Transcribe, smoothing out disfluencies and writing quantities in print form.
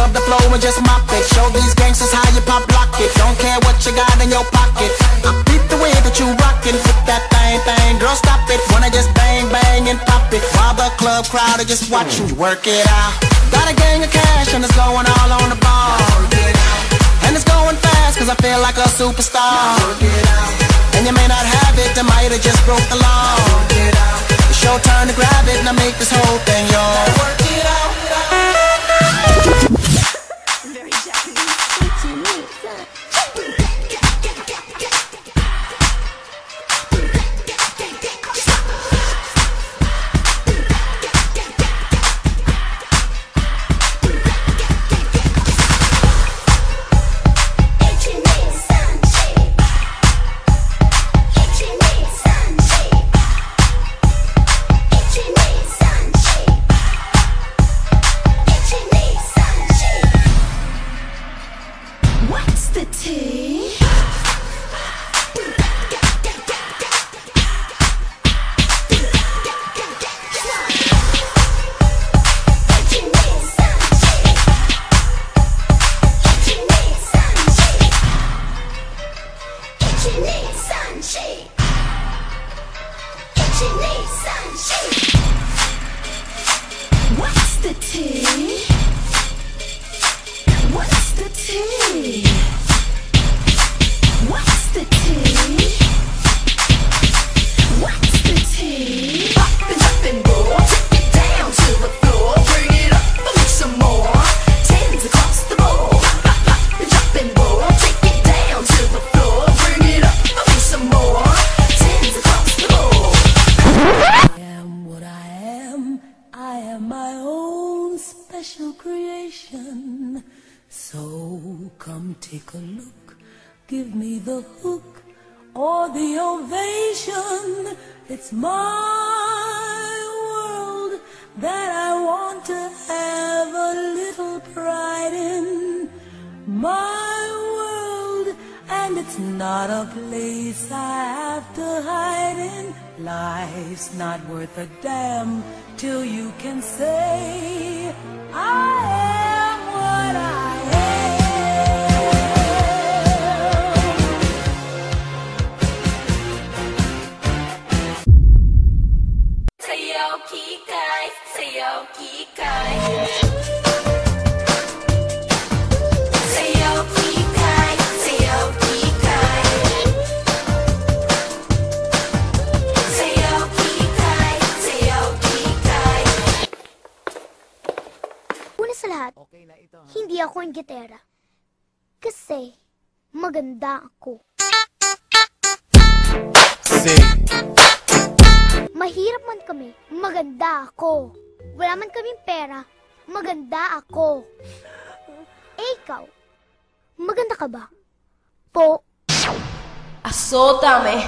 of the flow and just mop it. Show these gangsters how you pop lock it. Don't care what you got in your pocket. I beat the way that you rockin'. Flip that thing, girl, stop it. Wanna just bang, bang and pop it. While the club crowd are just watching you work it out. Got a gang of cash and it's going all on the ball. And it's going fast cause I feel like a superstar. And you may not have it, I might have just broke the law. It's your turn to grab it and I make this whole thing yours. Work it out. Very Japanese. What's the tea? What's the tea? What's the tea? What's the tea? Pop and up and roll, take it down to the floor, bring it up for me some more. Tens across the board. Pop, pop and up and roll, take it down to the floor, bring it up for me some more. Tens across the board. I am what I am. I am my own special creation. So come take a look, give me the hook or the ovation. It's my world that I want to have a little pride in. My world, and it's not a place I have to hide in. Life's not worth a damn till you can say I am what I am. Sayo Kikai, Sayo Kikai. Sayo Kikai, Sayo Kikai. Sayo Kikai, Sayo Kikai. Una sa lahat, hindi ako yung gitera. Kasi maganda ako. Mahirap man kami, maganda ako. Wala man kaming pera, maganda ako. Eh ikaw, maganda ka ba? Po. Azótame.